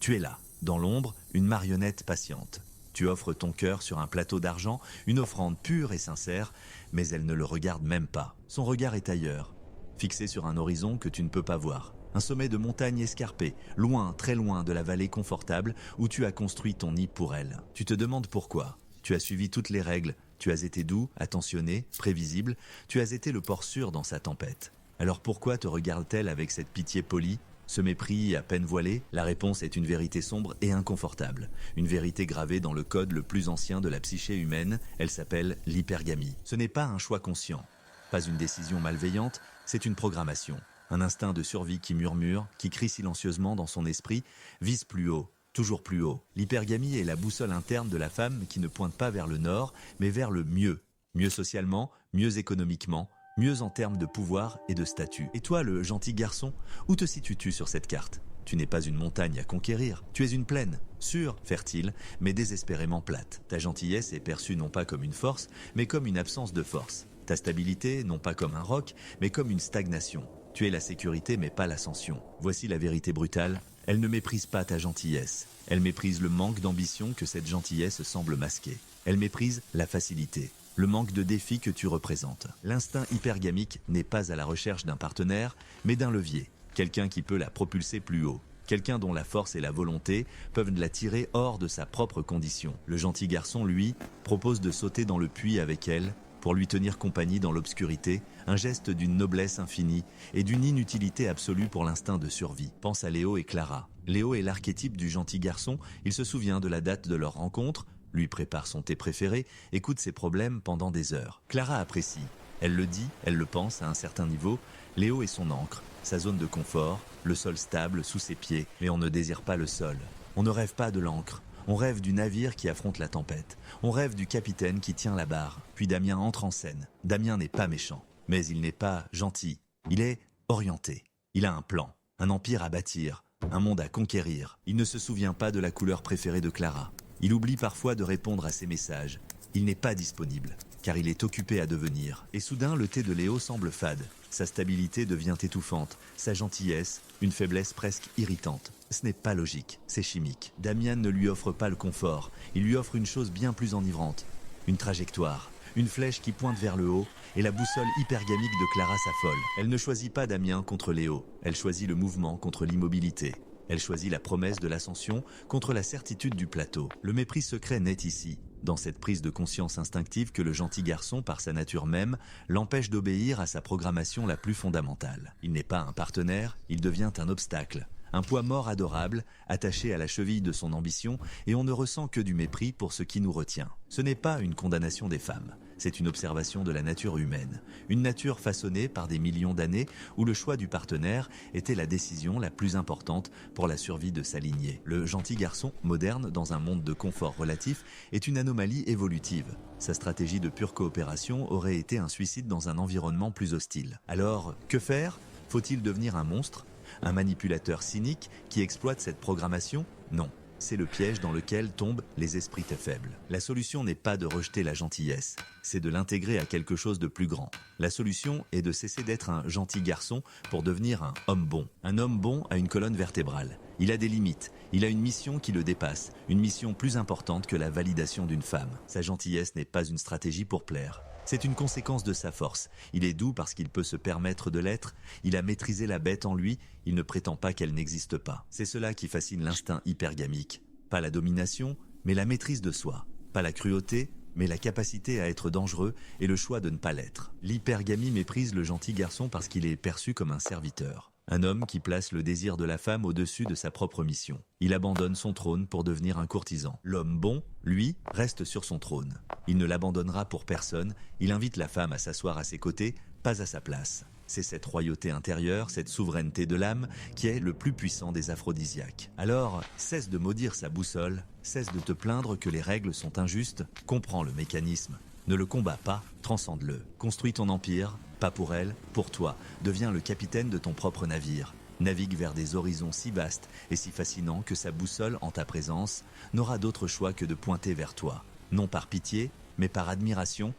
Tu es là, dans l'ombre, une marionnette patiente. Tu offres ton cœur sur un plateau d'argent, une offrande pure et sincère, mais elle ne le regarde même pas. Son regard est ailleurs, fixé sur un horizon que tu ne peux pas voir. Un sommet de montagne escarpée, loin, très loin de la vallée confortable où tu as construit ton nid pour elle. Tu te demandes pourquoi. Tu as suivi toutes les règles, tu as été doux, attentionné, prévisible, tu as été le port sûr dans sa tempête. Alors pourquoi te regarde-t-elle avec cette pitié polie, ce mépris à peine voilé? La réponse est une vérité sombre et inconfortable. Une vérité gravée dans le code le plus ancien de la psyché humaine, elle s'appelle l'hypergamie. Ce n'est pas un choix conscient, pas une décision malveillante, c'est une programmation. Un instinct de survie qui murmure, qui crie silencieusement dans son esprit, vise plus haut, toujours plus haut. L'hypergamie est la boussole interne de la femme qui ne pointe pas vers le nord, mais vers le mieux. Mieux socialement, mieux économiquement, mieux en termes de pouvoir et de statut. Et toi, le gentil garçon, où te situes-tu sur cette carte? Tu n'es pas une montagne à conquérir, tu es une plaine, sûre, fertile, mais désespérément plate. Ta gentillesse est perçue non pas comme une force, mais comme une absence de force. Ta stabilité, non pas comme un roc, mais comme une stagnation. Tu es la sécurité, mais pas l'ascension. Voici la vérité brutale. Elle ne méprise pas ta gentillesse. Elle méprise le manque d'ambition que cette gentillesse semble masquer. Elle méprise la facilité, le manque de défi que tu représentes. L'instinct hypergamique n'est pas à la recherche d'un partenaire, mais d'un levier. Quelqu'un qui peut la propulser plus haut. Quelqu'un dont la force et la volonté peuvent la tirer hors de sa propre condition. Le gentil garçon, lui, propose de sauter dans le puits avec elle, pour lui tenir compagnie dans l'obscurité, un geste d'une noblesse infinie et d'une inutilité absolue pour l'instinct de survie. Pense à Léo et Clara. Léo est l'archétype du gentil garçon, il se souvient de la date de leur rencontre, lui prépare son thé préféré, écoute ses problèmes pendant des heures. Clara apprécie. Elle le dit, elle le pense à un certain niveau. Léo est son ancre, sa zone de confort, le sol stable sous ses pieds. Mais on ne désire pas le sol. On ne rêve pas de l'ancre. On rêve du navire qui affronte la tempête. On rêve du capitaine qui tient la barre. Puis Damien entre en scène. Damien n'est pas méchant, mais il n'est pas gentil. Il est orienté. Il a un plan, un empire à bâtir, un monde à conquérir. Il ne se souvient pas de la couleur préférée de Clara. Il oublie parfois de répondre à ses messages. Il n'est pas disponible, car il est occupé à devenir. Et soudain, le thé de Léo semble fade. Sa stabilité devient étouffante. Sa gentillesse, une faiblesse presque irritante. Ce n'est pas logique, c'est chimique. Damien ne lui offre pas le confort. Il lui offre une chose bien plus enivrante. Une trajectoire. Une flèche qui pointe vers le haut, et la boussole hypergamique de Clara s'affole. Elle ne choisit pas Damien contre Léo. Elle choisit le mouvement contre l'immobilité. Elle choisit la promesse de l'ascension contre la certitude du plateau. Le mépris secret naît ici, dans cette prise de conscience instinctive que le gentil garçon, par sa nature même, l'empêche d'obéir à sa programmation la plus fondamentale. Il n'est pas un partenaire, il devient un obstacle. Un poids mort adorable, attaché à la cheville de son ambition, et on ne ressent que du mépris pour ce qui nous retient. Ce n'est pas une condamnation des femmes, c'est une observation de la nature humaine. Une nature façonnée par des millions d'années où le choix du partenaire était la décision la plus importante pour la survie de sa lignée. Le gentil garçon, moderne dans un monde de confort relatif, est une anomalie évolutive. Sa stratégie de pure coopération aurait été un suicide dans un environnement plus hostile. Alors, que faire? Faut-il devenir un monstre? Un manipulateur cynique qui exploite cette programmation? Non, c'est le piège dans lequel tombent les esprits faibles. La solution n'est pas de rejeter la gentillesse, c'est de l'intégrer à quelque chose de plus grand. La solution est de cesser d'être un gentil garçon pour devenir un homme bon. Un homme bon a une colonne vertébrale. Il a des limites, il a une mission qui le dépasse, une mission plus importante que la validation d'une femme. Sa gentillesse n'est pas une stratégie pour plaire. C'est une conséquence de sa force. Il est doux parce qu'il peut se permettre de l'être. Il a maîtrisé la bête en lui. Il ne prétend pas qu'elle n'existe pas. C'est cela qui fascine l'instinct hypergamique. Pas la domination, mais la maîtrise de soi. Pas la cruauté, mais la capacité à être dangereux et le choix de ne pas l'être. L'hypergamie méprise le gentil garçon parce qu'il est perçu comme un serviteur. Un homme qui place le désir de la femme au-dessus de sa propre mission. Il abandonne son trône pour devenir un courtisan. L'homme bon, lui, reste sur son trône. Il ne l'abandonnera pour personne, il invite la femme à s'asseoir à ses côtés, pas à sa place. C'est cette royauté intérieure, cette souveraineté de l'âme, qui est le plus puissant des aphrodisiaques. Alors, cesse de maudire sa boussole, cesse de te plaindre que les règles sont injustes, comprends le mécanisme. Ne le combats pas, transcende-le. Construis ton empire, pas pour elle, pour toi. Deviens le capitaine de ton propre navire. Navigue vers des horizons si vastes et si fascinants que sa boussole, en ta présence, n'aura d'autre choix que de pointer vers toi. Non par pitié, mais par admiration